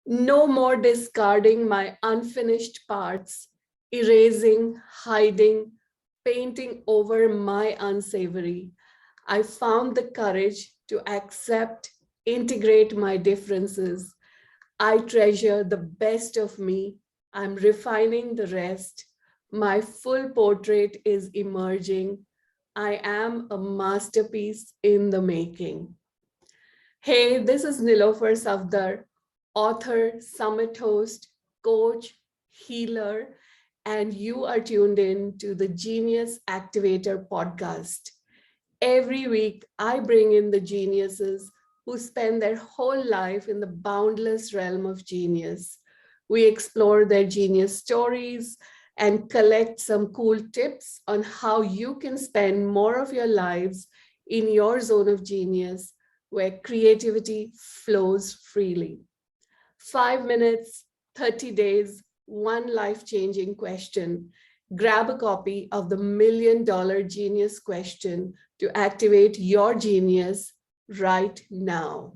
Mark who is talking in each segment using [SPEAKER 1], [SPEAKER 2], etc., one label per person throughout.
[SPEAKER 1] No more discarding my unfinished parts, erasing, hiding, painting over my unsavory. I found the courage to accept, integrate my differences. I treasure the best of me. I'm refining the rest. My full portrait is emerging. I am a masterpiece in the making. Hey, this is Nilofer Safdar, author, summit host, coach, healer, and you are tuned in to the Genius Activator podcast. Every week, I bring in the geniuses who spend their whole life in the boundless realm of genius. We explore their genius stories and collect some cool tips on how you can spend more of your lives in your zone of genius where creativity flows freely. 5 minutes, 30 days, one life changing question. Grab a copy of the $1 million Genius Question to activate your genius right now.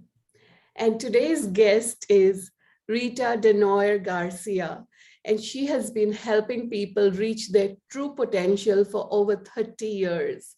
[SPEAKER 1] And today's guest is Rita Desnoyers-Garcia, and she has been helping people reach their true potential for over 30 years.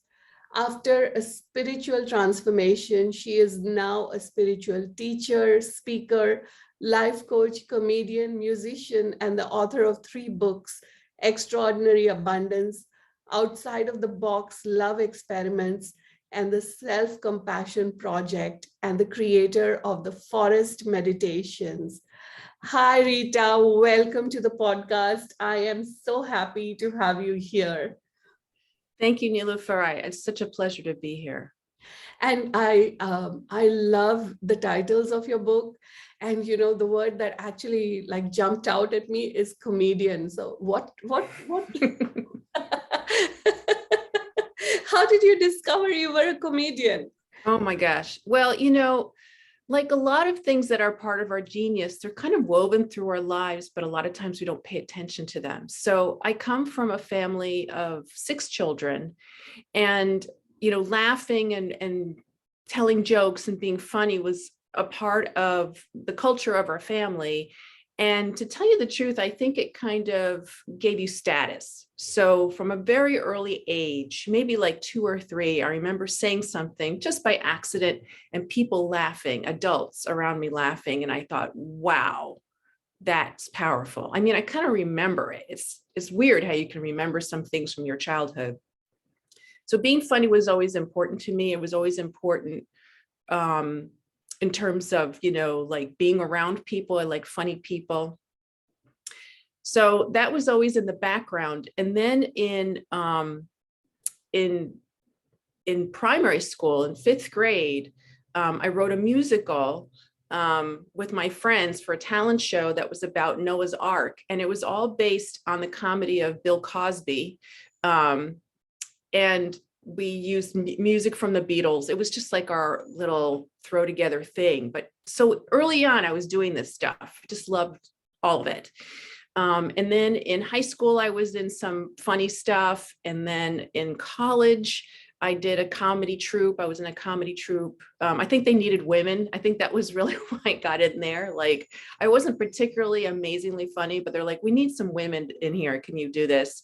[SPEAKER 1] After a spiritual transformation, she is now a spiritual teacher, speaker, life coach, comedian, musician, and the author of 3 books: Extraordinary Abundance, Outside of the Box Love Experiments, and the Self Compassion Project, and the creator of the Forest Meditations. Hi, Rita. Welcome to the podcast. I am so happy to have you here.
[SPEAKER 2] Thank you, Nilofer. It's such a pleasure to be here.
[SPEAKER 1] And I love the titles of your book. And you know, the word that actually like jumped out at me is comedian. So what? How did you discover you were a comedian?
[SPEAKER 2] Oh my gosh. Well, like a lot of things that are part of our genius, they're kind of woven through our lives, but a lot of times we don't pay attention to them. So I come from a family of 6 children, and laughing and telling jokes and being funny was a part of the culture of our family. And to tell you the truth, I think it kind of gave you status. So from a very early age, maybe like 2 or 3, I remember saying something just by accident and people laughing, adults around me laughing. And I thought, wow, that's powerful. I mean, I kind of remember it. It's weird how you can remember some things from your childhood. So being funny was always important to me. It was always important in terms of, like being around people. I like funny people. So that was always in the background. And then in primary school, in 5th grade, I wrote a musical with my friends for a talent show that was about Noah's Ark. And it was all based on the comedy of Bill Cosby. And we used music from the Beatles. It was just like our little throw together thing. But so early on, I was doing this stuff. Just loved all of it. And then in high school, I was in some funny stuff. And then in college, I did a comedy troupe. I was in a comedy troupe. I think they needed women. I think that was really why I got in there. Like, I wasn't particularly amazingly funny, but they're like, we need some women in here. Can you do this?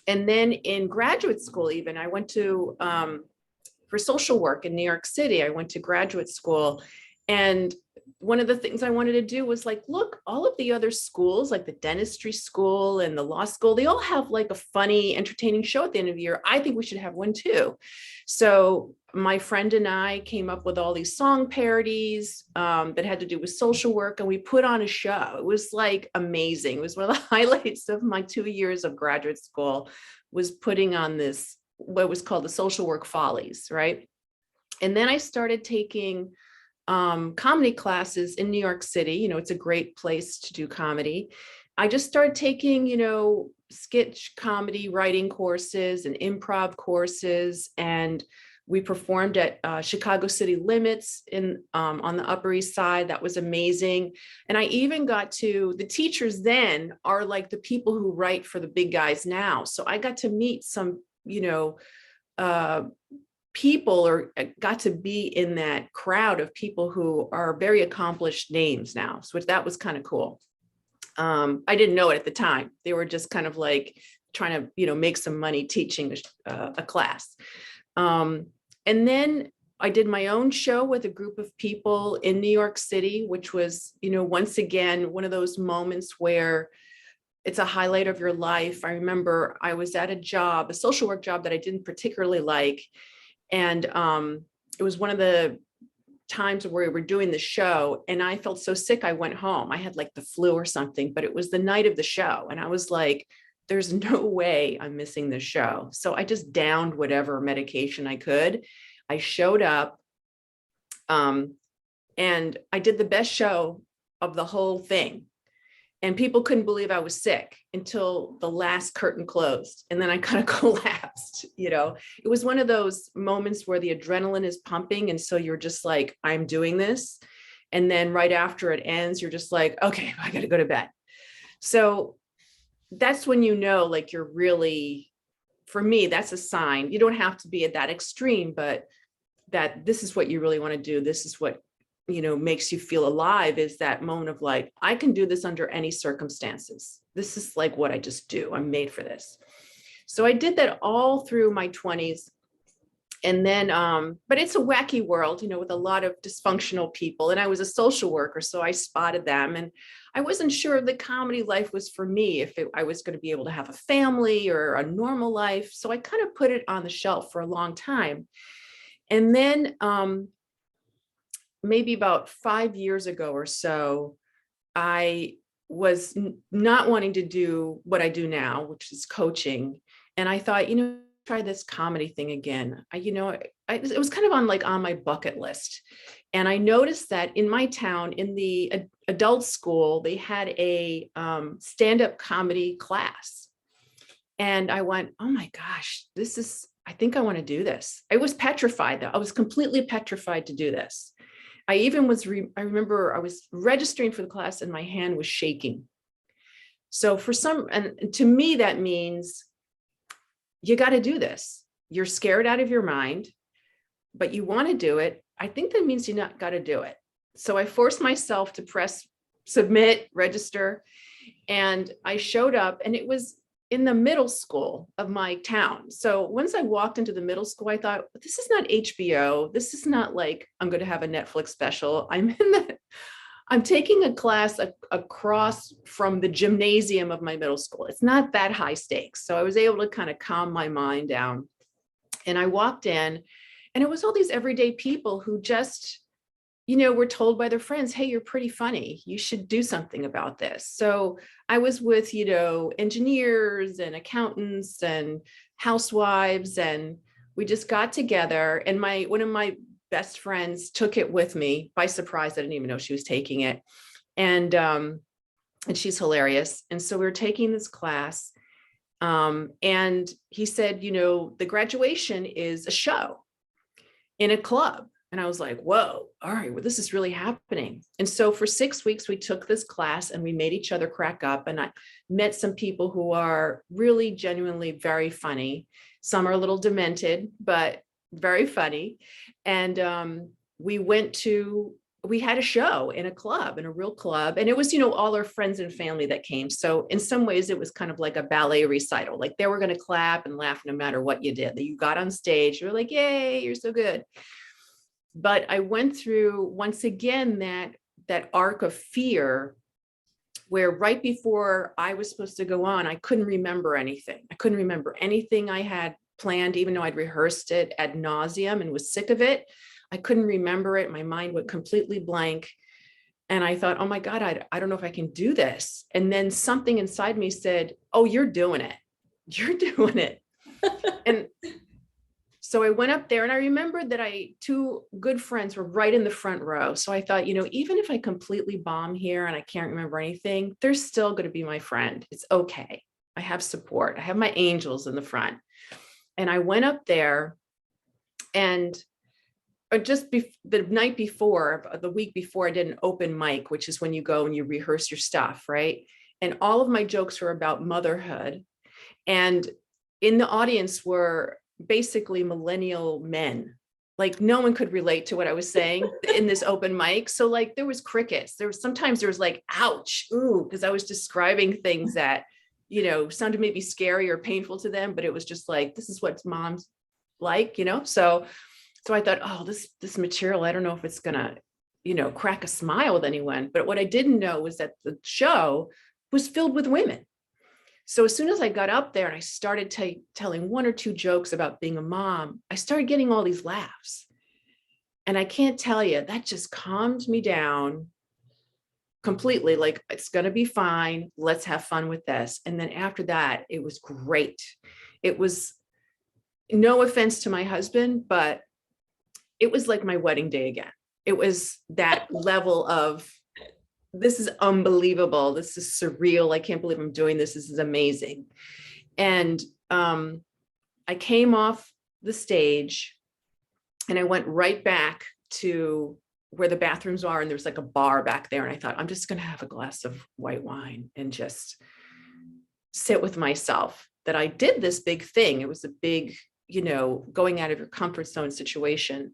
[SPEAKER 2] And then in graduate school, even I went to, for social work in New York City, I went to graduate school. And one of the things I wanted to do was like, look, all of the other schools, like the dentistry school and the law school, they all have like a funny, entertaining show at the end of the year. I think we should have one too. So my friend and I came up with all these song parodies that had to do with social work, and we put on a show. It was like amazing. It was one of the highlights of my 2 years of graduate school, was putting on this, what was called the Social Work Follies, right? And then I started taking comedy classes in New York City. It's a great place to do comedy. I just started taking, sketch comedy writing courses and improv courses. And we performed at Chicago City Limits on the Upper East Side. That was amazing. And I even got to, the teachers then are like the people who write for the big guys now. So I got to meet some, people, or got to be in that crowd of people who are very accomplished names now. So that was kind of cool. I didn't know it at the time. They were just kind of like trying to, make some money teaching a class. And then I did my own show with a group of people in New York City, which was, once again, one of those moments where it's a highlight of your life. I remember I was at a social work job that I didn't particularly like. And it was one of the times where we were doing the show, and I felt so sick, I went home. I had like the flu or something, but it was the night of the show. And I was like, there's no way I'm missing this show. So I just downed whatever medication I could. I showed up, and I did the best show of the whole thing. And people couldn't believe I was sick until the last curtain closed. And then I kind of collapsed, It was one of those moments where the adrenaline is pumping. And so you're just like, I'm doing this. And then right after it ends, you're just like, okay, I got to go to bed. So that's when like you're really, for me, that's a sign. You don't have to be at that extreme, but that this is what you really want to do. This is what makes you feel alive, is that moment of like, I can do this under any circumstances. This is like what I just do. I'm made for this. So I did that all through my 20s. And then, but it's a wacky world, with a lot of dysfunctional people. And I was a social worker, so I spotted them. And I wasn't sure the comedy life was for me, if I was going to be able to have a family or a normal life. So I kind of put it on the shelf for a long time. And then, maybe about 5 years ago or so, I was not wanting to do what I do now, which is coaching. And I thought, try this comedy thing again. It was kind of on my bucket list. And I noticed that in my town, in the adult school, they had a stand-up comedy class. And I went, oh my gosh, I think I want to do this. I was petrified though. I was completely petrified to do this. I even I remember I was registering for the class and my hand was shaking. So and to me, that means you got to do this. You're scared out of your mind, but you want to do it. I think that means you not got to do it. So I forced myself to press submit, register, and I showed up, and it was in the middle school of my town. So once I walked into the middle school, I thought, this is not HBO. This is not like I'm going to have a Netflix special. I'm taking a class across from the gymnasium of my middle school. It's not that high stakes. So I was able to kind of calm my mind down. And I walked in, and it was all these everyday people who just, were told by their friends, hey, you're pretty funny. You should do something about this. So I was with, engineers and accountants and housewives, and we just got together. And one of my best friends took it with me by surprise. I didn't even know she was taking it. And she's hilarious. And so we were taking this class. And he said, the graduation is a show in a club. And I was like, whoa, all right, well, this is really happening. And so for 6 weeks, we took this class and we made each other crack up. And I met some people who are really genuinely very funny. Some are a little demented, but very funny. And we had a show in a club, in a real club. And it was, all our friends and family that came. So in some ways, it was kind of like a ballet recital. Like they were going to clap and laugh no matter what you did. You got on stage, you were like, yay, you're so good. But I went through, once again, that arc of fear, where right before I was supposed to go on, I couldn't remember anything. I couldn't remember anything I had planned, even though I'd rehearsed it ad nauseum and was sick of it. I couldn't remember it. My mind went completely blank. And I thought, oh my God, I don't know if I can do this. And then something inside me said, oh, you're doing it. You're doing it. And so I went up there, and I remembered that two good friends were right in the front row. So I thought, even if I completely bomb here and I can't remember anything, they're still going to be my friend. It's okay. I have support. I have my angels in the front. And I went up there, and the night before, the week before, I did an open mic, which is when you go and you rehearse your stuff, right? And all of my jokes were about motherhood. And in the audience were basically millennial men. Like no one could relate to what I was saying in this open mic. So like there was crickets. Sometimes there was like, ouch, ooh, because I was describing things that, sounded maybe scary or painful to them, but it was just like, this is what mom's like, So I thought, oh, this material, I don't know if it's gonna, crack a smile with anyone. But what I didn't know was that the show was filled with women. So as soon as I got up there and I started telling one or two jokes about being a mom, I started getting all these laughs. And I can't tell you, that just calmed me down completely. Like, it's going to be fine. Let's have fun with this. And then after that, it was great. It was, no offense to my husband, but it was like my wedding day again. It was that level of, this is unbelievable. This is surreal. I can't believe I'm doing this. This is amazing. And I came off the stage and I went right back to where the bathrooms are. And there's like a bar back there. And I thought, I'm just going to have a glass of white wine and just sit with myself that I did this big thing. It was a big, going out of your comfort zone situation.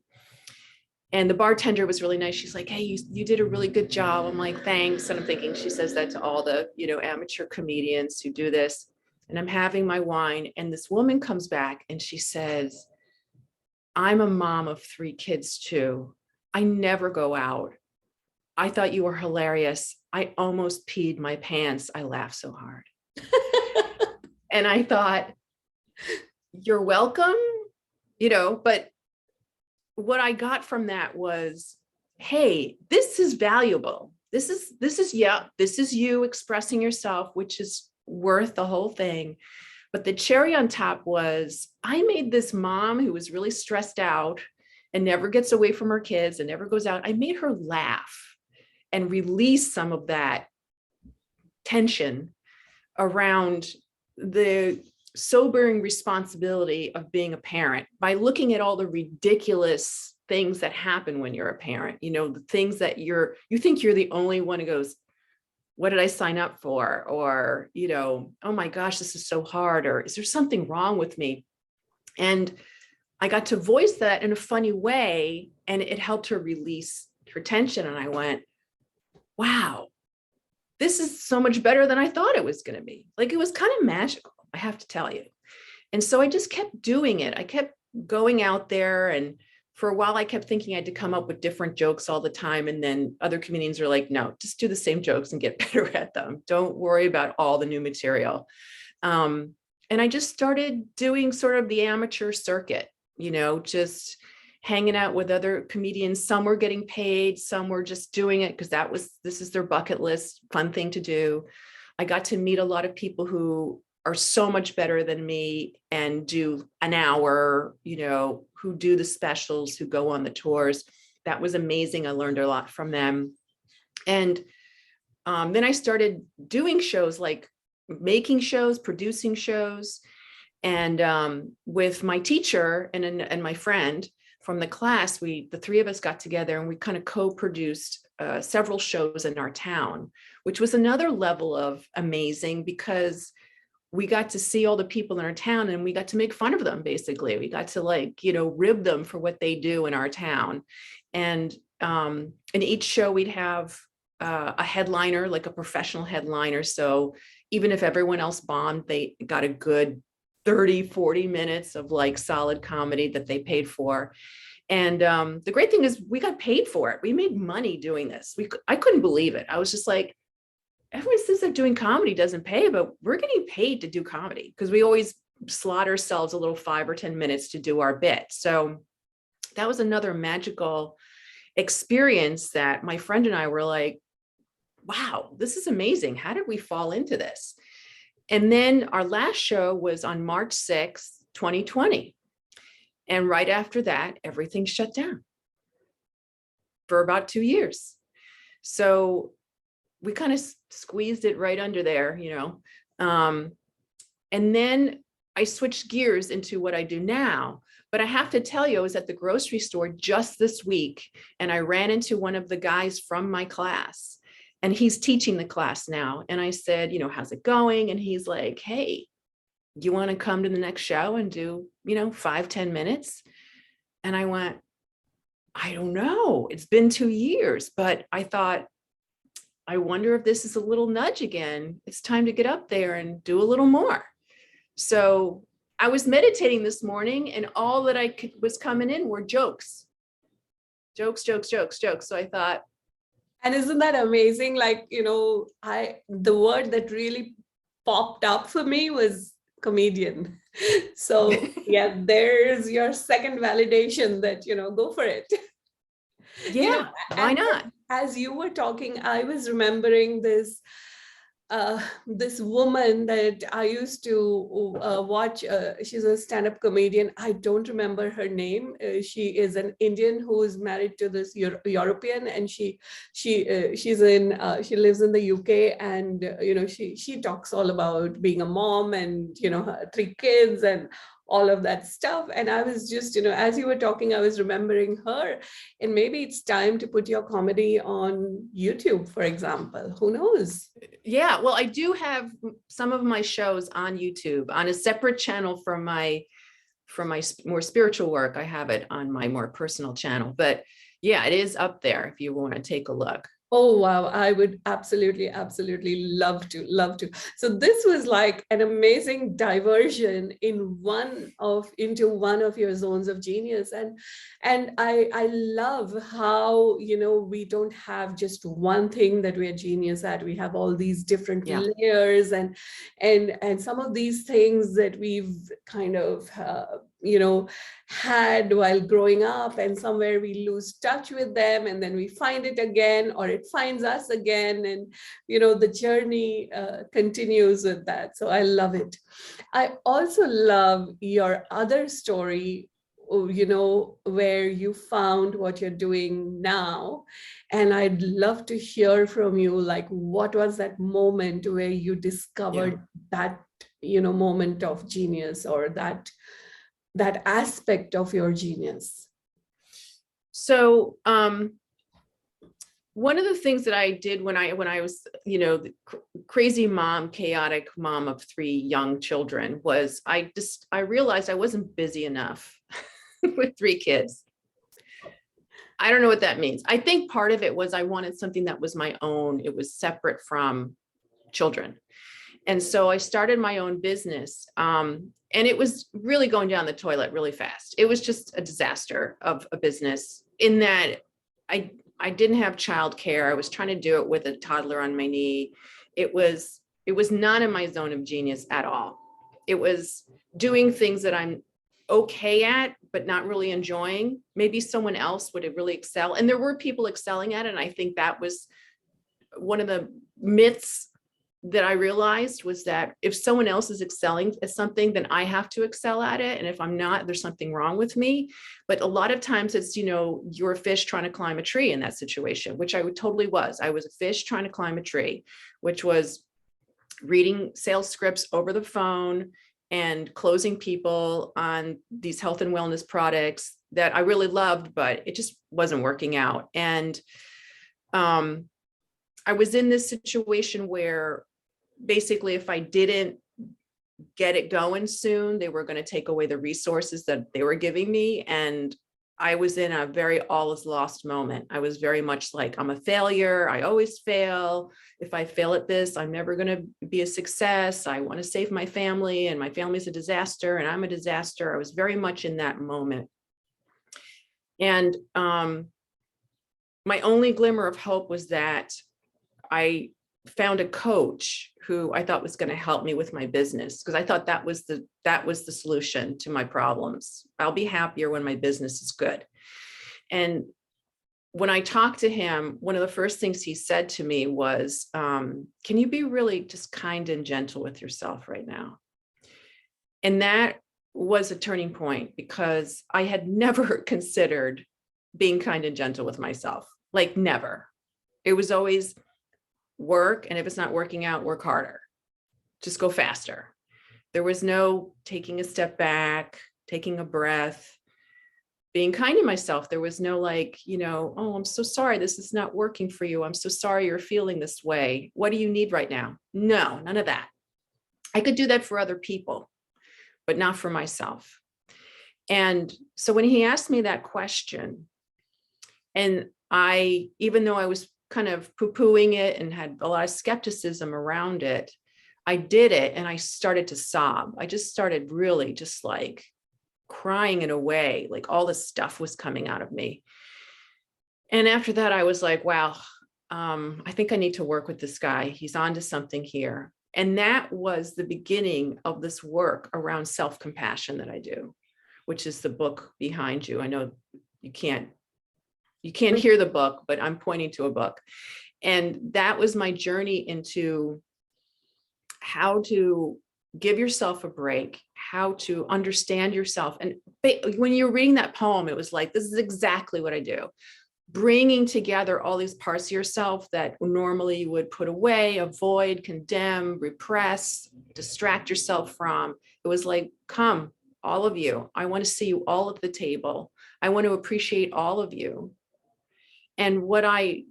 [SPEAKER 2] And the bartender was really nice. She's like, hey, you did a really good job. I'm like, thanks. And I'm thinking she says that to all the, amateur comedians who do this. And I'm having my wine. And this woman comes back and she says, I'm a mom of 3 kids too. I never go out. I thought you were hilarious. I almost peed my pants. I laughed so hard. And I thought, you're welcome, but what I got from that was, hey, this is valuable. This is you expressing yourself, which is worth the whole thing. But the cherry on top was, I made this mom who was really stressed out and never gets away from her kids and never goes out. I made her laugh and release some of that tension around the sobering responsibility of being a parent by looking at all the ridiculous things that happen when you're a parent, the things that you think you're the only one who goes, what did I sign up for? Or, oh my gosh, this is so hard. Or is there something wrong with me? And I got to voice that in a funny way, and it helped her release her tension. And I went, wow, this is so much better than I thought it was going to be. Like, it was kind of magical, I have to tell you. And so I just kept doing it. I kept going out there. And for a while, I kept thinking I had to come up with different jokes all the time. And then other comedians are like, no, just do the same jokes and get better at them. Don't worry about all the new material. And I just started doing sort of the amateur circuit, just hanging out with other comedians. Some were getting paid, some were just doing it because this is their bucket list, fun thing to do. I got to meet a lot of people who are so much better than me and do an hour, who do the specials, who go on the tours. That was amazing. I learned a lot from them. And then I started doing shows, like making shows, producing shows. And with my teacher and my friend from the class, the 3 of us got together and we kind of co-produced several shows in our town, which was another level of amazing because we got to see all the people in our town and we got to make fun of them. Basically, we got to rib them for what they do in our town. And in each show we'd have a headliner, like a professional headliner. So even if everyone else bombed, they got a good 30-40 minutes of like solid comedy that they paid for. And the great thing is we got paid for it. We made money doing this. I couldn't believe it. I was just like, everyone says that doing comedy doesn't pay, but we're getting paid to do comedy because we always slot ourselves a little 5 or 10 minutes to do our bit. So that was another magical experience that my friend and I were like, wow, this is amazing. How did we fall into this? And then our last show was on March 6th, 2020. And right after that, everything shut down for about 2 years. So we kind of squeezed it right under there, and then I switched gears into what I do now. But I have to tell you, I was at the grocery store just this week, and I ran into one of the guys from my class, and he's teaching the class now. And I said, how's it going? And he's like, hey, you want to come to the next show and do, 5-10 minutes? And I went, I don't know. It's been 2 years, but I thought, I wonder if this is a little nudge again. It's time to get up there and do a little more. So I was meditating this morning, and all that was coming in were jokes. Jokes. So I thought.
[SPEAKER 1] And isn't that amazing? Like, the word that really popped up for me was comedian. So yeah, there's your second validation that, go for it.
[SPEAKER 2] Yeah, why not?
[SPEAKER 1] As you were talking, I was remembering this woman that I used to watch. She's a stand-up comedian. I don't remember her name. She is an Indian who is married to this European, and she lives in the UK, and she talks all about being a mom and her 3 kids and all of that stuff. And I was just, as you were talking, I was remembering her. And maybe it's time to put your comedy on YouTube, for example. Who knows?
[SPEAKER 2] Yeah, well, I do have some of my shows on YouTube on a separate channel from my more spiritual work. I have it on my more personal channel, but yeah, it is up there if you want to take a look.
[SPEAKER 1] Oh, wow. I would absolutely love to. So this was like an amazing diversion into one of your zones of genius. And I love how, we don't have just one thing that we're genius at. We have all these different layers and some of these things that we've kind of, had while growing up, and somewhere we lose touch with them, and then we find it again, or it finds us again, and the journey continues with that. So I love it. I also love your other story, where you found what you're doing now, and I'd love to hear from you, like, what was that moment where you discovered that moment of genius, or that aspect of your genius?
[SPEAKER 2] So one of the things that I did when I was, the crazy mom, chaotic mom of 3 young children, was I realized I wasn't busy enough with 3 kids. I don't know what that means. I think part of it was I wanted something that was my own. It was separate from children. And so I started my own business. And it was really going down the toilet really fast. It was just a disaster of a business, in that I didn't have childcare. I was trying to do it with a toddler on my knee. It was not in my zone of genius at all. It was doing things that I'm okay at, but not really enjoying. Maybe someone else would really excel. And there were people excelling at it. And I think that was one of the myths that I realized, was that if someone else is excelling at something, then I have to excel at it. And if I'm not, there's something wrong with me. But a lot of times it's, you're a fish trying to climb a tree in that situation, which I totally was. I was a fish trying to climb a tree, which was reading sales scripts over the phone and closing people on these health and wellness products that I really loved, but it just wasn't working out. And I was in this situation where basically, if I didn't get it going soon, they were going to take away the resources that they were giving me. And I was in a very all is lost moment. I was very much like, I'm a failure. I always fail. If I fail at this, I'm never going to be a success. I want to save my family, and my family's a disaster, and I'm a disaster. I was very much in that moment. And my only glimmer of hope was that I found a coach who I thought was going to help me with my business, because I thought that was the solution to my problems. I'll be happier when my business is good. And when I talked to him, one of the first things he said to me was, can you be really just kind and gentle with yourself right now? And that was a turning point, because I had never considered being kind and gentle with myself, like never. It was always work. And if it's not working out, work harder, just go faster. There was no taking a step back, taking a breath, being kind to myself. There was no like, oh, I'm so sorry, this is not working for you. I'm so sorry you're feeling this way. What do you need right now? No, none of that. I could do that for other people, but not for myself. And so when he asked me that question, and even though I was kind of poo-pooing it and had a lot of skepticism around it, I did it and I started to sob. I just started really just like crying in a way, like all this stuff was coming out of me. And after that, I was like, wow, I think I need to work with this guy. He's onto something here. And that was the beginning of this work around self-compassion that I do, which is the book behind you. I know you can't hear the book, but I'm pointing to a book. And that was my journey into how to give yourself a break, how to understand yourself. And when you're reading that poem, it was like, this is exactly what I do. Bringing together all these parts of yourself that normally you would put away, avoid, condemn, repress, distract yourself from. It was like, come, all of you. I want to see you all at the table. I want to appreciate all of you. And what I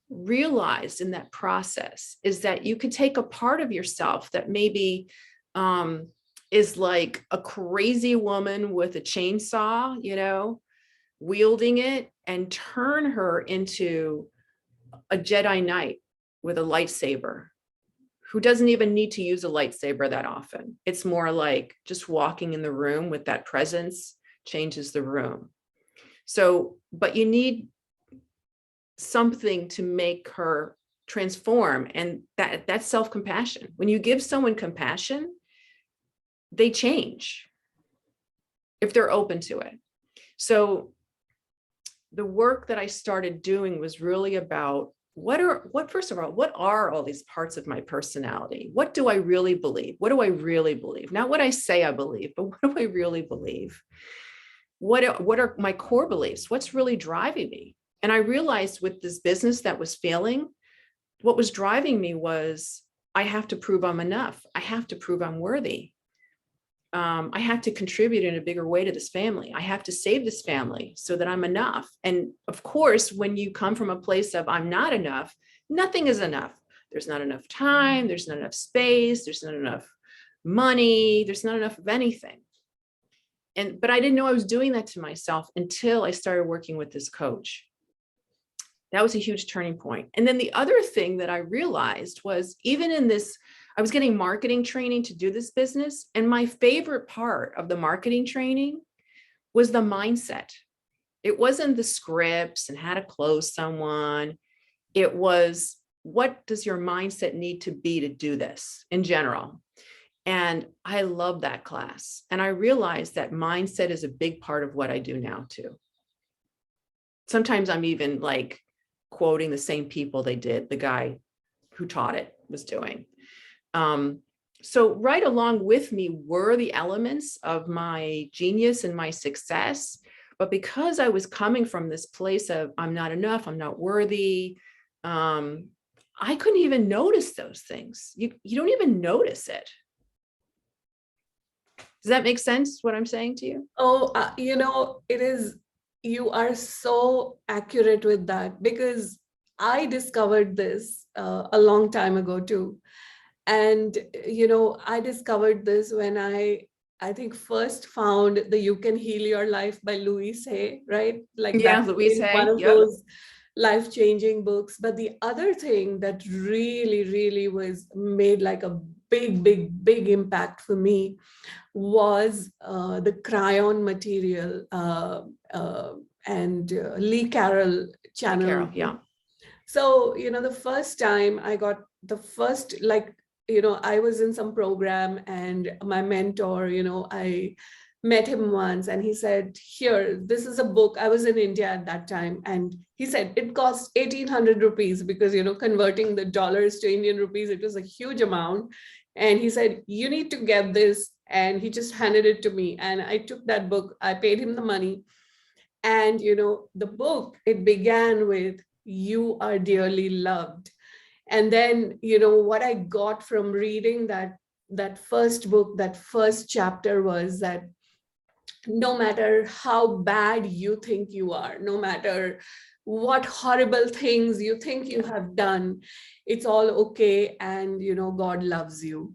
[SPEAKER 2] realized in that process is that you could take a part of yourself that maybe is like a crazy woman with a chainsaw, wielding it, and turn her into a Jedi Knight with a lightsaber who doesn't even need to use a lightsaber that often. It's more like just walking in the room with that presence changes the room. So, but you need something to make her transform. And that's self-compassion. When you give someone compassion, they change if they're open to it. So the work that I started doing was really about first of all, what are all these parts of my personality? What do I really believe? What do I really believe? Not what I say I believe, but what do I really believe? What are my core beliefs? What's really driving me? And I realized with this business that was failing, what was driving me was I have to prove I'm enough. I have to prove I'm worthy. I have to contribute in a bigger way to this family. I have to save this family so that I'm enough. And of course, when you come from a place of I'm not enough, nothing is enough. There's not enough time. There's not enough space. There's not enough money. There's not enough of anything. But I didn't know I was doing that to myself until I started working with this coach. That was a huge turning point. And then the other thing that I realized was even in this, I was getting marketing training to do this business. And my favorite part of the marketing training was the mindset. It wasn't the scripts and how to close someone. It was, what does your mindset need to be to do this in general? And I love that class. And I realized that mindset is a big part of what I do now too. Sometimes I'm even like quoting the same people the guy who taught it was doing. So right along with me were the elements of my genius and my success. But because I was coming from this place of I'm not enough, I'm not worthy, I couldn't even notice those things. You don't even notice it. Does that make sense, what I'm saying to you?
[SPEAKER 1] Oh, it is, you are so accurate with that, because I discovered this a long time ago too. And, I discovered this when I think first found the You Can Heal Your Life by Louise Hay, right? Like
[SPEAKER 2] Yeah,
[SPEAKER 1] that
[SPEAKER 2] Louise
[SPEAKER 1] is
[SPEAKER 2] Hay.
[SPEAKER 1] one of
[SPEAKER 2] Yep.
[SPEAKER 1] those life-changing books. But the other thing that really, really was made like a big, big, big impact for me was the Cryon Material and Lee Carroll channel.
[SPEAKER 2] Carol, yeah.
[SPEAKER 1] So, the first time I got the first, I was in some program and my mentor, I met him once and he said, here, this is a book. I was in India at that time. And he said, it costs 1,800 rupees because, converting the dollars to Indian rupees, it was a huge amount. And he said, you need to get this. And he just handed it to me. And I took that book, I paid him the money. And, the book, it began with, you are dearly loved. And then, what I got from reading that first book, that first chapter was that no matter how bad you think you are, no matter what horrible things you think you have done, it's all okay. And, God loves you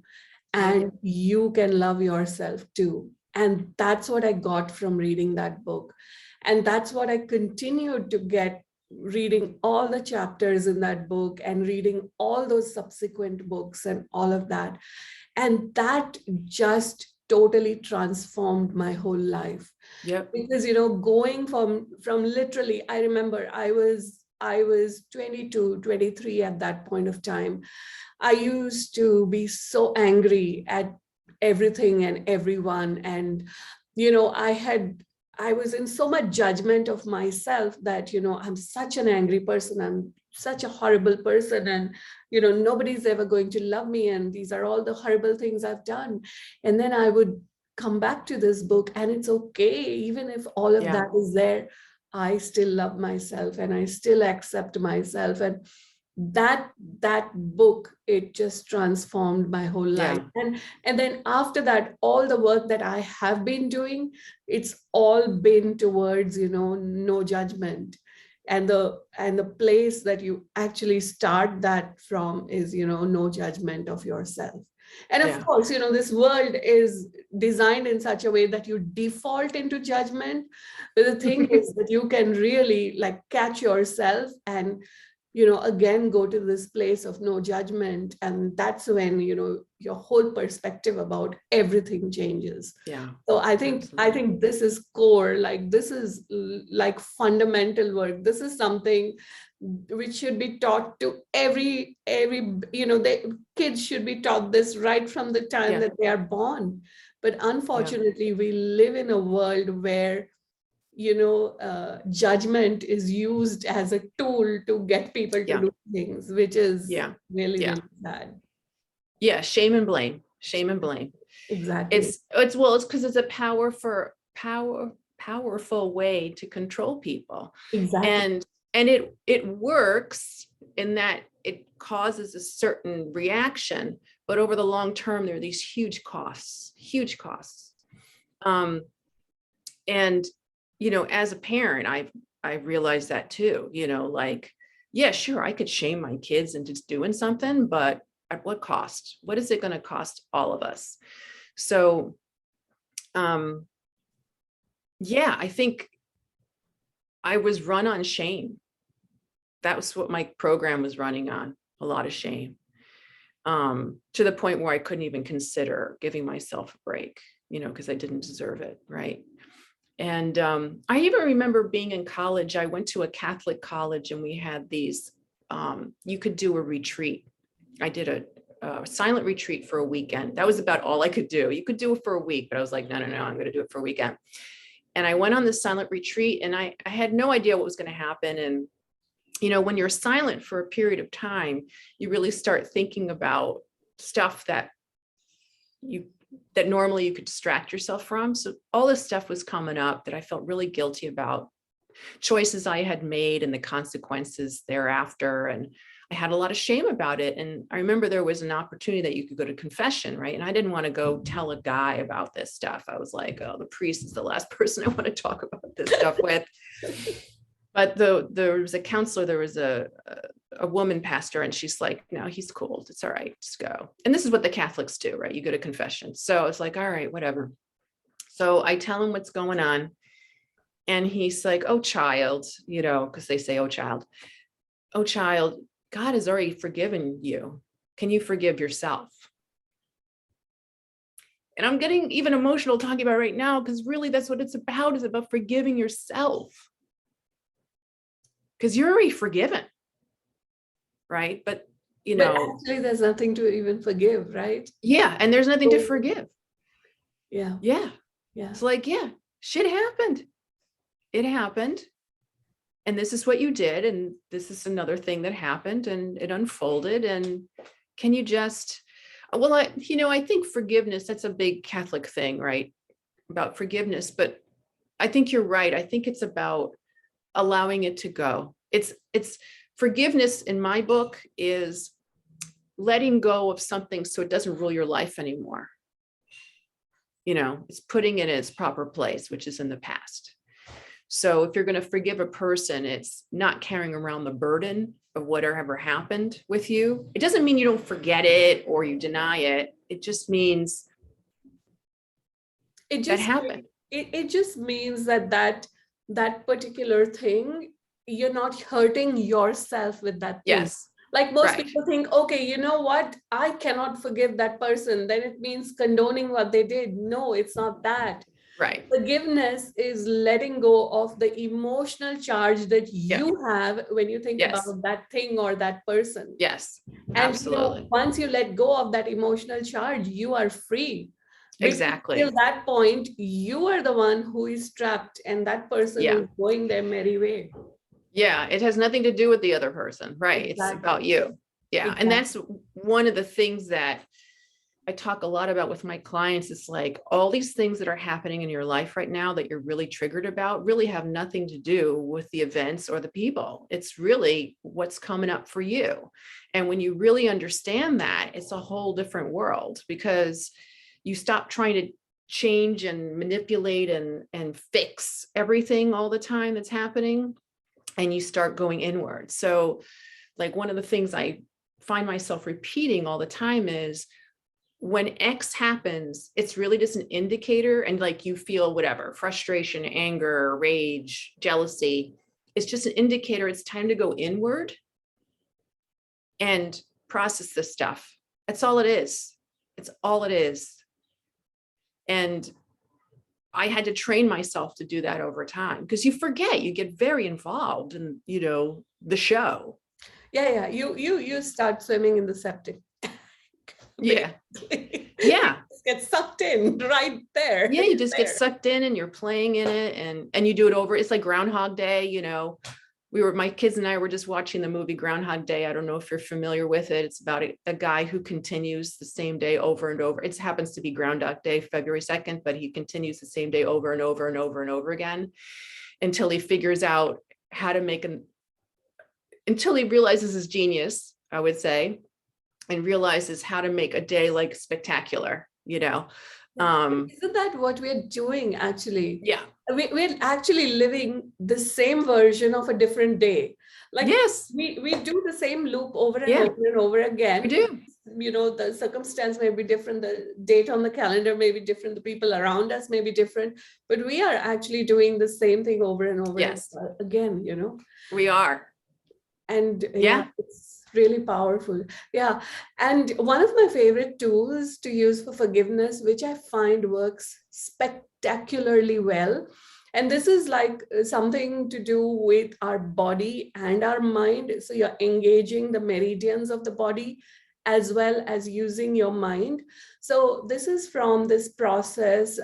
[SPEAKER 1] and you can love yourself too. And that's what I got from reading that book. And that's what I continued to get reading all the chapters in that book and reading all those subsequent books and all of that. And that just totally transformed my whole life.
[SPEAKER 2] Yep.
[SPEAKER 1] Because, going from literally, I remember I was 22, 23 at that point of time. I used to be so angry at everything and everyone. And, I was in so much judgment of myself that, I'm such an angry person. I'm such a horrible person. And, nobody's ever going to love me. And these are all the horrible things I've done. And then I would come back to this book, and it's okay. Even if all of
[SPEAKER 2] Yeah.
[SPEAKER 1] that is there, I still love myself and I still accept myself. And that book, it just transformed my whole life. And then after that, all the work that I have been doing, it's all been towards, no judgment. And the place that you actually start that from is, no judgment of yourself. And of
[SPEAKER 2] Yeah.
[SPEAKER 1] course, this world is designed in such a way that you default into judgment. But the thing is that you can really like catch yourself and, again, go to this place of no judgment. And that's when, your whole perspective about everything changes.
[SPEAKER 2] Yeah.
[SPEAKER 1] So I think this is core, like this is like fundamental work. This is something which should be taught to every, the kids should be taught this right from the time
[SPEAKER 2] Yeah.
[SPEAKER 1] that they are born. But unfortunately, we live in a world where, judgment is used as a tool to get people to do things, which is really, really bad.
[SPEAKER 2] Yeah. Shame and blame. Shame and blame.
[SPEAKER 1] Exactly.
[SPEAKER 2] It's because it's a powerful way to control people.
[SPEAKER 1] Exactly.
[SPEAKER 2] And it works in that it causes a certain reaction, but over the long term, there are these huge costs. And, as a parent, I realized that too, like, yeah, sure, I could shame my kids into doing something, but at what cost? What is it going to cost all of us? So, I think I was run on shame. That was what my program was running on, a lot of shame, to the point where I couldn't even consider giving myself a break, because I didn't deserve it. Right. And I even remember being in college. I went to a Catholic college and we had these, you could do a retreat. I did a silent retreat for a weekend. That was about all I could do. You could do it for a week, but I was like, no, I'm going to do it for a weekend. And I went on this silent retreat and I had no idea what was going to happen. And, when you're silent for a period of time, you really start thinking about stuff that normally you could distract yourself from. So all this stuff was coming up that I felt really guilty about, choices I had made and the consequences thereafter. And I had a lot of shame about it. And I remember there was an opportunity that you could go to confession, right? And I didn't want to go tell a guy about this stuff. I was like, oh, the priest is the last person I want to talk about this stuff with. But there was a counselor, there was a woman pastor, and she's like, no, he's cool. It's all right. Just go. And this is what the Catholics do, right? You go to confession. So it's like, all right, whatever. So I tell him what's going on. And he's like, oh, child, because they say, oh, child, God has already forgiven you. Can you forgive yourself? And I'm getting even emotional talking about it right now, because really that's what it's about, is about forgiving yourself. Because you're already forgiven, right? But,
[SPEAKER 1] But actually, there's nothing to even forgive, right?
[SPEAKER 2] Yeah, and there's nothing to forgive.
[SPEAKER 1] Yeah.
[SPEAKER 2] It's like, shit happened. It happened. And this is what you did. And this is another thing that happened, and it unfolded. And can you just, I think forgiveness, that's a big Catholic thing, right? About forgiveness. But I think you're right. I think it's about allowing it to go. It's forgiveness in my book is letting go of something so it doesn't rule your life anymore. It's putting it in its proper place, which is in the past. So if you're going to forgive a person, it's not carrying around the burden of whatever happened with you. It doesn't mean you don't forget it or you deny it. It just means
[SPEAKER 1] It
[SPEAKER 2] that
[SPEAKER 1] just
[SPEAKER 2] happened.
[SPEAKER 1] it just means that that particular thing, you're not hurting yourself with that thing.
[SPEAKER 2] Yes.
[SPEAKER 1] Like most
[SPEAKER 2] Right.
[SPEAKER 1] people think, okay, you know what? I cannot forgive that person. Then it means condoning what they did. No, it's not that.
[SPEAKER 2] Right.
[SPEAKER 1] Forgiveness is letting go of the emotional charge that
[SPEAKER 2] Yeah.
[SPEAKER 1] you have when you think
[SPEAKER 2] Yes.
[SPEAKER 1] about that thing or that person.
[SPEAKER 2] Yes.
[SPEAKER 1] And
[SPEAKER 2] Absolutely.
[SPEAKER 1] once you let go of that emotional charge, you are free. Because till
[SPEAKER 2] Exactly.
[SPEAKER 1] that point, you are the one who is trapped, and that person
[SPEAKER 2] Yeah.
[SPEAKER 1] is going their merry way.
[SPEAKER 2] Yeah. It has nothing to do with the other person. Right. It's about
[SPEAKER 1] Exactly.
[SPEAKER 2] you. Yeah. And that's
[SPEAKER 1] Exactly.
[SPEAKER 2] one of the things that I talk a lot about with my clients. It's like all these things that are happening in your life right now that you're really triggered about really have nothing to do with the events or the people. It's really what's coming up for you. And when you really understand that, it's a whole different world, because you stop trying to change and manipulate and fix everything all the time that's happening, and you start going inward. So like one of the things I find myself repeating all the time is, when X happens, it's really just an indicator, and like you feel whatever, frustration, anger, rage, jealousy, it's just an indicator. It's time to go inward and process this stuff. That's all it is. It's all it is. And I had to train myself to do that over time, because you forget, you get very involved in, the show.
[SPEAKER 1] Yeah. You start swimming in the septic.
[SPEAKER 2] Yeah.
[SPEAKER 1] Basically. You
[SPEAKER 2] Yeah.
[SPEAKER 1] just get sucked in right there.
[SPEAKER 2] Yeah, you
[SPEAKER 1] You're
[SPEAKER 2] just get
[SPEAKER 1] there.
[SPEAKER 2] sucked in and you're playing in it, and you do it over. It's like Groundhog Day. My kids and I were just watching the movie Groundhog Day. I don't know if you're familiar with it. It's about a guy who continues the same day over and over. It happens to be Groundhog Day, February 2nd, but he continues the same day over and over and over and over again until he figures out how to until he realizes his genius, I would say, and realizes how to make a day like spectacular. Um,
[SPEAKER 1] Isn't that what we're doing actually?
[SPEAKER 2] yeah.
[SPEAKER 1] We're actually living the same version of a different day. Like
[SPEAKER 2] Yes.
[SPEAKER 1] we do the same loop over and
[SPEAKER 2] Yeah,
[SPEAKER 1] over and over
[SPEAKER 2] we
[SPEAKER 1] again.
[SPEAKER 2] do.
[SPEAKER 1] The circumstance may be different, the date on the calendar may be different, the people around us may be different, but we are actually doing the same thing over and over and
[SPEAKER 2] Yes,
[SPEAKER 1] over again.
[SPEAKER 2] we are.
[SPEAKER 1] And yeah,
[SPEAKER 2] Yeah.
[SPEAKER 1] it's really powerful. Yeah. And one of my favorite tools to use for forgiveness, which I find works spectacularly well, and this is like something to do with our body and our mind. So you're engaging the meridians of the body as well as using your mind. So this is from this process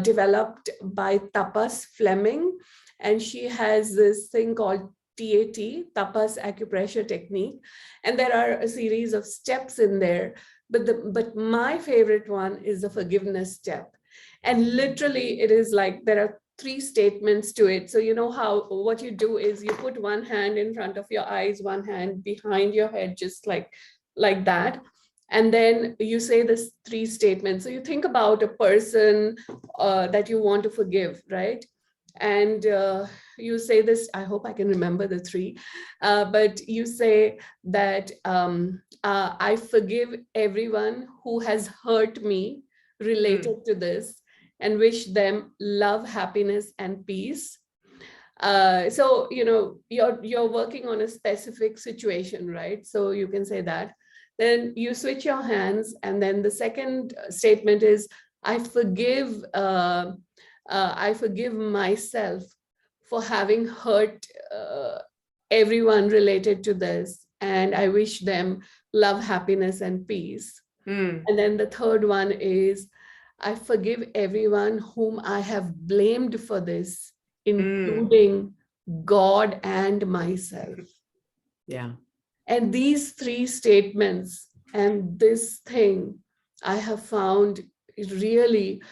[SPEAKER 1] developed by Tapas Fleming, and she has this thing called TAT, Tapas Acupressure Technique. And there are a series of steps in there. But my favorite one is the forgiveness step. And literally, it is like there are 3 statements to it. So you know how what you do is you put one hand in front of your eyes, one hand behind your head, just like that. And then you say this 3 statements. So you think about a person that you want to forgive, right? And you say this, I hope I can remember the 3, but you say that I forgive everyone who has hurt me related to this, and wish them love, happiness, and peace. So you're working on a specific situation, right? So you can say that. Then you switch your hands, and then the second statement is, I forgive. I forgive myself for having hurt everyone related to this, and I wish them love, happiness, and peace.
[SPEAKER 2] Mm,
[SPEAKER 1] And then the third one is, I forgive everyone whom I have blamed for this,
[SPEAKER 2] mm,
[SPEAKER 1] including God and myself.
[SPEAKER 2] yeah.
[SPEAKER 1] And these 3 statements and this thing, I have found it really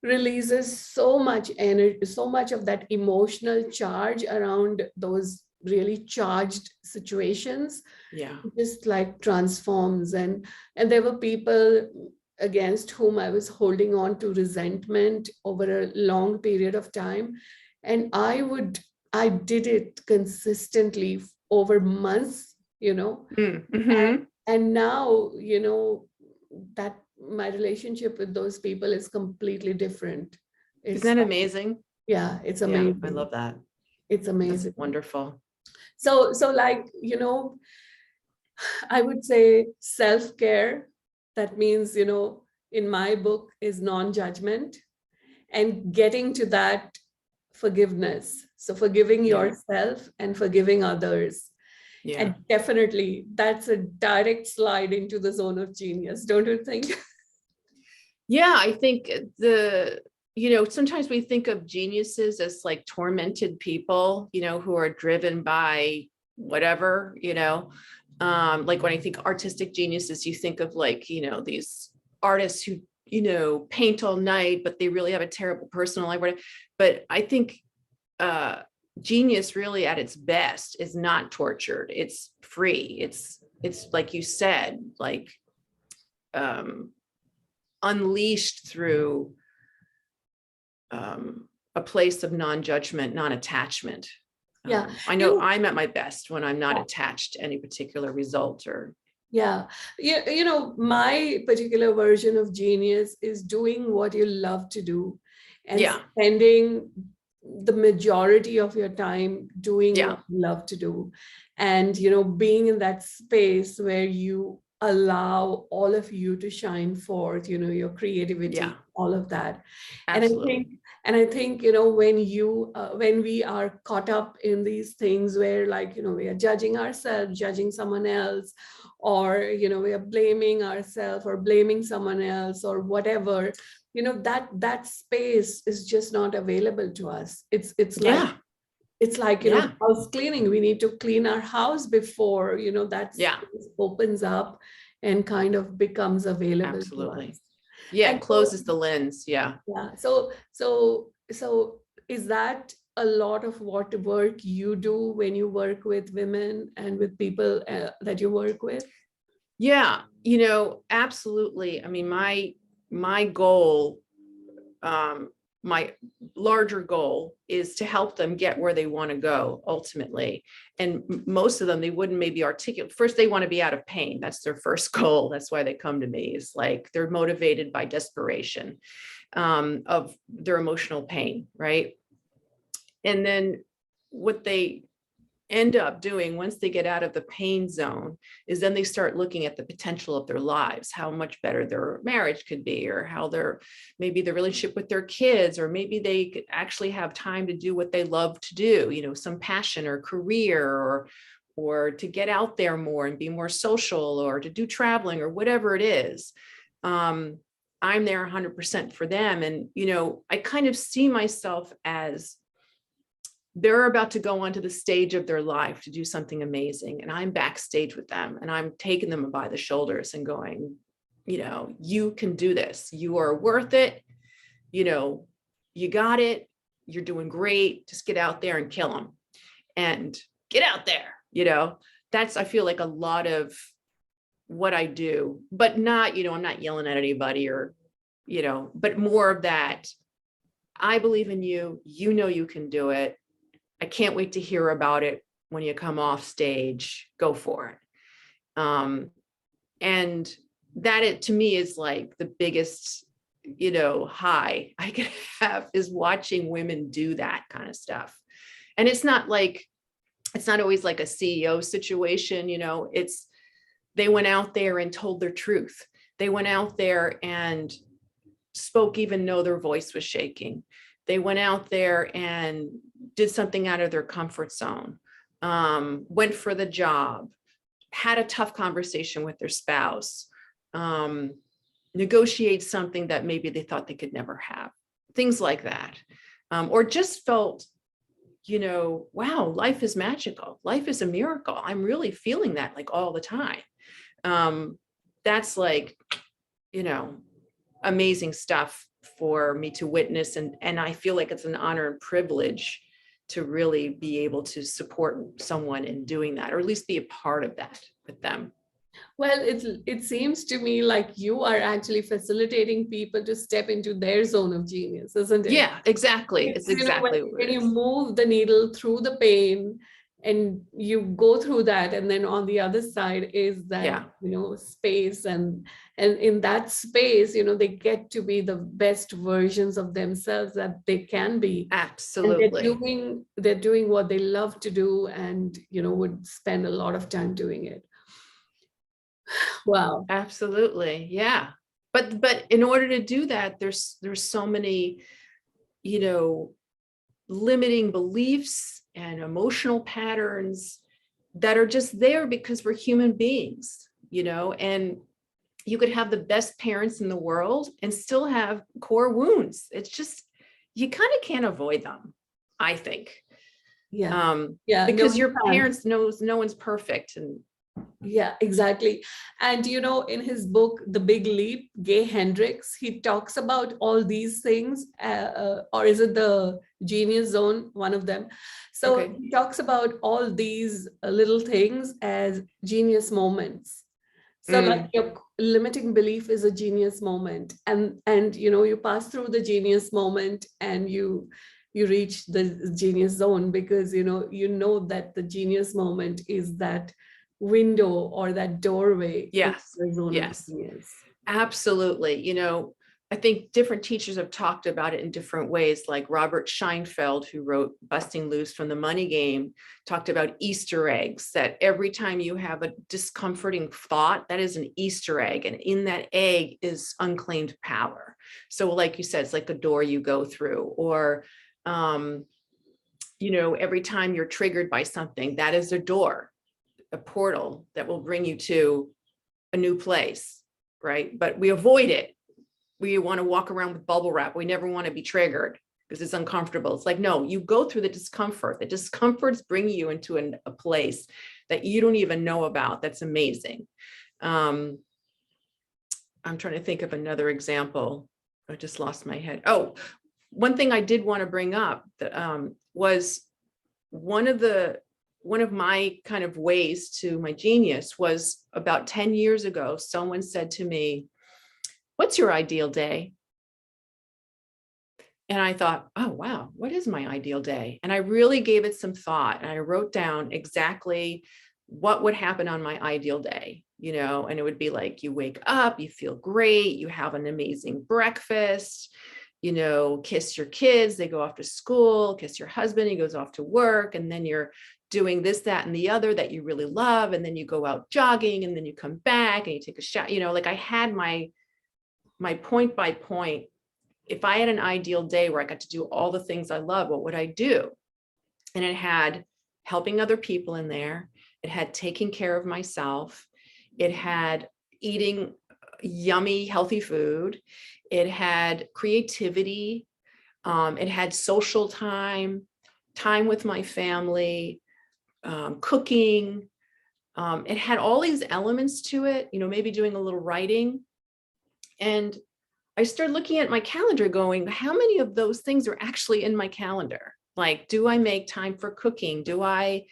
[SPEAKER 1] releases so much energy, so much of that emotional charge around those really charged situations.
[SPEAKER 2] Yeah.
[SPEAKER 1] It just like transforms. And there were people against whom I was holding on to resentment over a long period of time. And I did it consistently over months.
[SPEAKER 2] Mm, mm-hmm.
[SPEAKER 1] And now, that my relationship with those people is completely different. It's
[SPEAKER 2] Isn't that amazing?
[SPEAKER 1] yeah, it's
[SPEAKER 2] Yeah,
[SPEAKER 1] amazing.
[SPEAKER 2] I love that.
[SPEAKER 1] It's
[SPEAKER 2] That's
[SPEAKER 1] amazing.
[SPEAKER 2] wonderful.
[SPEAKER 1] So like, I would say self-care, that means, in my book is non-judgment, and getting to that forgiveness. So forgiving
[SPEAKER 2] Yeah.
[SPEAKER 1] yourself and forgiving others.
[SPEAKER 2] Yeah.
[SPEAKER 1] And definitely that's a direct slide into the zone of genius, don't you think?
[SPEAKER 2] Yeah, I think sometimes we think of geniuses as like tormented people, who are driven by whatever, like when I think artistic geniuses, you think of like, these artists who, paint all night, but they really have a terrible personal life. But I think genius really at its best is not tortured. It's free. It's like you said, like unleashed through a place of non-judgment, non-attachment.
[SPEAKER 1] Yeah.
[SPEAKER 2] I know I'm at my best when I'm not attached to any particular result or.
[SPEAKER 1] Yeah. My particular version of genius is doing what you love to do and spending the majority of your time doing what you love to do. And, being in that space where you allow all of you to shine forth, your creativity, all of that.
[SPEAKER 2] Absolutely.
[SPEAKER 1] And I think, when we are caught up in these things where, like, we are judging ourselves, judging someone else, or, we are blaming ourselves or blaming someone else or whatever, that space is just not available to us. It's like, house cleaning. We need to clean our house before, that space opens up and kind of becomes available to us.
[SPEAKER 2] Yeah,
[SPEAKER 1] And
[SPEAKER 2] it closes the lens. Yeah.
[SPEAKER 1] So is that a lot of what work you do when you work with women and with people that you work with?
[SPEAKER 2] Yeah, absolutely. I mean, my goal, my larger goal is to help them get where they want to go ultimately. And most of them, they wouldn't maybe articulate. First, they want to be out of pain. That's their first goal. That's why they come to me. Is like they're motivated by desperation of their emotional pain, right? And then what they end up doing once they get out of the pain zone is then they start looking at the potential of their lives, how much better their marriage could be, or how maybe their relationship with their kids, or maybe they could actually have time to do what they love to do, some passion or career, or to get out there more and be more social, or to do traveling, or whatever it is. I'm there 100% for them. And, I kind of see myself as they're about to go onto the stage of their life to do something amazing. And I'm backstage with them and I'm taking them by the shoulders and going, you can do this. You are worth it. You got it. You're doing great. Just get out there and kill them and get out there. That's, I feel like a lot of what I do, but not, I'm not yelling at anybody or, but more of that. I believe in you. You can do it. I can't wait to hear about it when you come off stage. Go for it. And that to me is like the biggest, high I could have is watching women do that kind of stuff. And it's not always like a CEO situation, they went out there and told their truth. They went out there and spoke even though their voice was shaking. They went out there and did something out of their comfort zone, went for the job, had a tough conversation with their spouse, negotiate something that maybe they thought they could never have, things like that. Or just felt, wow, life is magical. Life is a miracle. I'm really feeling that like all the time. That's like, amazing stuff for me to witness. And I feel like it's an honor and privilege to really be able to support someone in doing that, or at least be a part of that with them.
[SPEAKER 1] Well, it seems to me like you are actually facilitating people to step into their zone of genius, isn't it?
[SPEAKER 2] Yeah, exactly. It's exactly
[SPEAKER 1] when you move the needle through the pain, and you go through that, and then on the other side is that,
[SPEAKER 2] Yeah,
[SPEAKER 1] space, and in that space, they get to be the best versions of themselves that they can be, and
[SPEAKER 2] absolutely.
[SPEAKER 1] they're doing what they love to do, and would spend a lot of time doing it. Wow.
[SPEAKER 2] Absolutely. Yeah. But in order to do that, there's so many, you know, limiting beliefs and emotional patterns that are just there because we're human beings, and you could have the best parents in the world and still have core wounds. It's just, you kind of can't avoid them, I think.
[SPEAKER 1] Yeah. Yeah, no,
[SPEAKER 2] Because
[SPEAKER 1] you
[SPEAKER 2] your
[SPEAKER 1] can't.
[SPEAKER 2] parents knows no one's perfect. And
[SPEAKER 1] Yeah, exactly. And in his book, The Big Leap, Gay Hendricks, he talks about all these things, or is it the Genius Zone, one of them? So
[SPEAKER 2] okay.
[SPEAKER 1] he talks about all these little things as genius moments. So like
[SPEAKER 2] Mm,
[SPEAKER 1] your limiting belief is a genius moment, and you pass through the genius moment, and you reach the genius zone, because you know that the genius moment is that window or that doorway into
[SPEAKER 2] yes.
[SPEAKER 1] the zone of
[SPEAKER 2] Yes.
[SPEAKER 1] genius.
[SPEAKER 2] Absolutely. I think different teachers have talked about it in different ways, like Robert Scheinfeld, who wrote Busting Loose from the Money Game, talked about Easter eggs, that every time you have a discomforting thought, that is an Easter egg. And in that egg is unclaimed power. So like you said, it's like a door you go through, or, every time you're triggered by something, that is a door, a portal that will bring you to a new place, right? But we avoid it. We want to walk around with bubble wrap. We never want to be triggered because it's uncomfortable. It's like, no, you go through the discomfort. The discomforts bring you into a place that you don't even know about. That's amazing. I'm trying to think of another example. I just lost my head. Oh, one thing I did want to bring up that was one of my kind of ways to my genius was about 10 years ago. Someone said to me, "What's your ideal day?" And I thought, oh, wow, what is my ideal day? And I really gave it some thought. And I wrote down exactly what would happen on my ideal day, and it would be like, you wake up, you feel great, you have an amazing breakfast, kiss your kids, they go off to school, kiss your husband, he goes off to work, and then you're doing this, that, and the other that you really love. And then you go out jogging, and then you come back and you take a shot, like I had my point by point. If I had an ideal day where I got to do all the things I love, what would I do? And it had helping other people in there. It had taking care of myself. It had eating yummy, healthy food. It had creativity. It had social time, time with my family, cooking. It had all these elements to it, maybe doing a little writing. And I started looking at my calendar going, how many of those things are actually in my calendar? Like, do I make time for cooking? Do I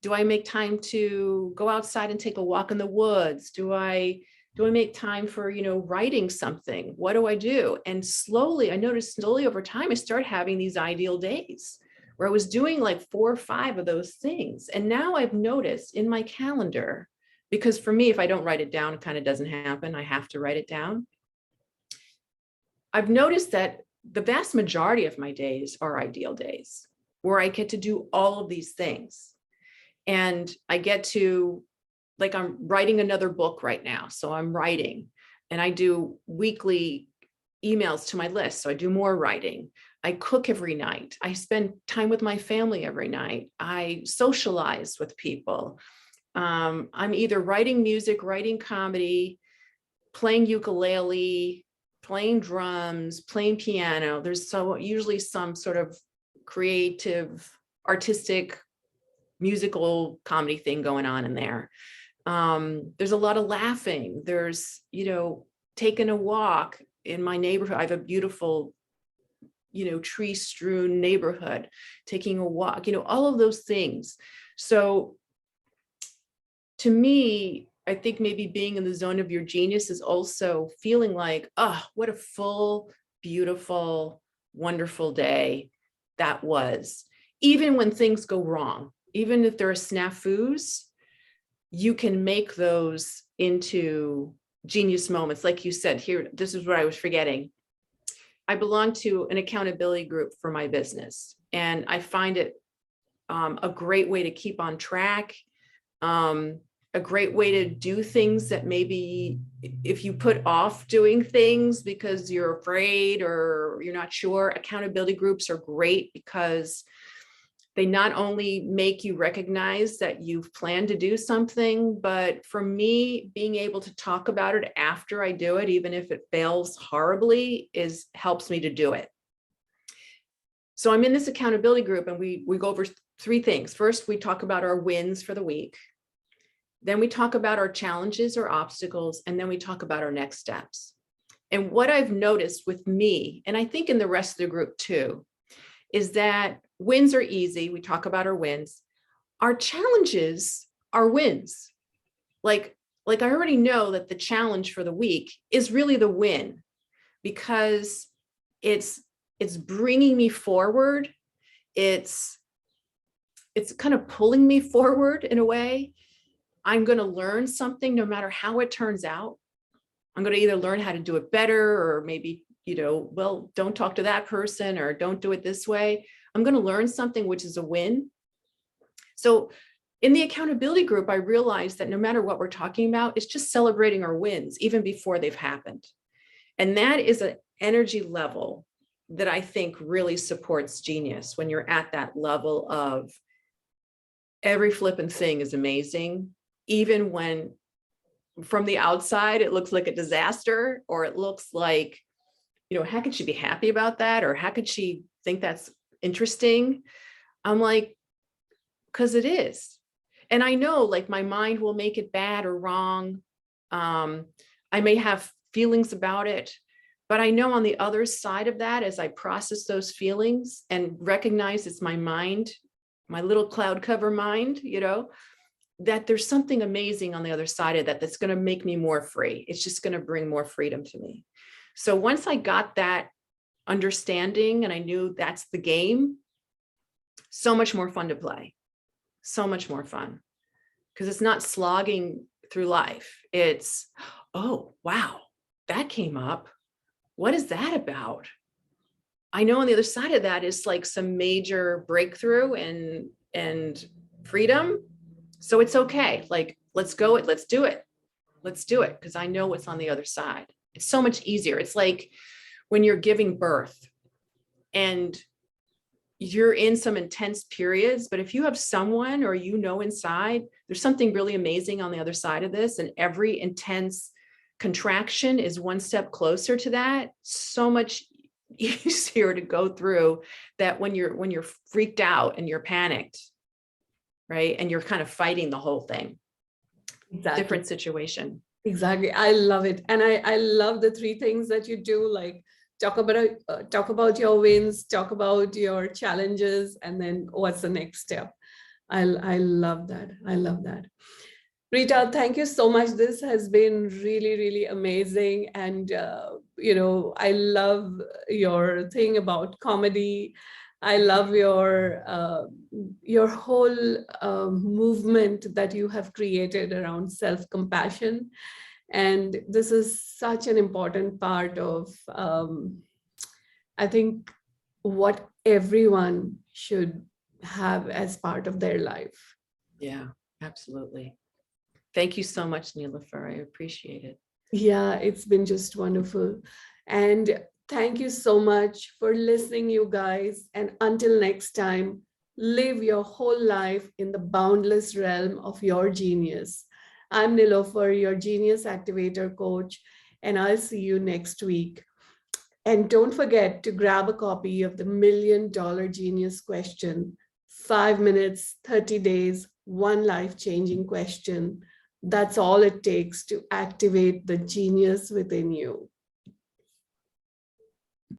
[SPEAKER 2] make time to go outside and take a walk in the woods? Do I make time for, writing something? What do I do? And I noticed slowly over time, I started having these ideal days where I was doing like 4 or 5 of those things. And now I've noticed in my calendar, because for me, if I don't write it down, it kind of doesn't happen. I have to write it down. I've noticed that the vast majority of my days are ideal days where I get to do all of these things. And I get to, like, I'm writing another book right now. So I'm writing, and I do weekly emails to my list. So I do more writing. I cook every night. I spend time with my family every night. I socialize with people. I'm either writing music, writing comedy, playing ukulele, playing drums, playing piano. There's usually some sort of creative, artistic, musical comedy thing going on in there. There's a lot of laughing. There's, taking a walk in my neighborhood. I have a beautiful, tree strewn neighborhood, taking a walk, all of those things. So to me, I think maybe being in the zone of your genius is also feeling like, oh, what a full, beautiful, wonderful day that was, even when things go wrong. even if there are snafus, you can make those into genius moments. Like you said, here, this is what I was forgetting. I belong to an accountability group for my business, and I find it a great way to keep on track, a great way to do things that maybe if you put off doing things because you're afraid or you're not sure. Accountability groups are great because they not only make you recognize that you've planned to do something, but for me, being able to talk about it after I do it, even if it fails horribly, helps me to do it. So I'm in this accountability group, and we go over 3 things. First, we talk about our wins for the week. Then we talk about our challenges or obstacles, and then we talk about our next steps. And what I've noticed with me, and I think in the rest of the group too, is that wins are easy. We talk about our wins. Our challenges are wins. Like I already know that the challenge for the week is really the win, because it's bringing me forward. It's kind of pulling me forward in a way. I'm going to learn something no matter how it turns out. I'm going to either learn how to do it better, or maybe, well, don't talk to that person, or don't do it this way. I'm going to learn something, which is a win. So in the accountability group, I realized that no matter what we're talking about, it's just celebrating our wins, even before they've happened. And that is an energy level that I think really supports genius. When you're at that level of every flipping thing is amazing, even when from the outside it looks like a disaster, or it looks like, how could she be happy about that? Or how could she think that's interesting? I'm like, because it is. And I know, like, my mind will make it bad or wrong. I may have feelings about it, but I know on the other side of that, as I process those feelings and recognize it's my mind, my little cloud cover mind, that there's something amazing on the other side of that that's going to make me more free. It's just going to bring more freedom to me. So once I got that understanding and I knew that's the game, so much more fun to play. So much more fun, because it's not slogging through life. It's, oh, wow, that came up. What is that about? I know on the other side of that is like some major breakthrough and freedom. So it's okay. Like, let's go. Let's do it. Let's do it. Because I know what's on the other side. It's so much easier. It's like when you're giving birth and you're in some intense periods, but if you have someone or inside, there's something really amazing on the other side of this, and every intense contraction is one step closer to that. So much easier to go through that when you're freaked out and you're panicked, right? And you're kind of fighting the whole thing. Exactly. Different situation.
[SPEAKER 1] Exactly. I love it. And I love the 3 things that you do, like talk about your wins, talk about your challenges, and then what's the next step. I love that. I love that. Rita, thank you so much. This has been really, really amazing. And, I love your thing about comedy. I love your whole movement that you have created around self-compassion. And this is such an important part of, I think, what everyone should have as part of their life.
[SPEAKER 2] Yeah, absolutely. Thank you so much, Nilofer. I appreciate it.
[SPEAKER 1] Yeah, it's been just wonderful. And thank you so much for listening, you guys. And until next time, live your whole life in the boundless realm of your genius. I'm Nilofer, your Genius Activator coach, and I'll see you next week. And don't forget to grab a copy of the $1 Million Genius Question, 5 minutes, 30 days, one life-changing question. That's all it takes to activate the genius within you.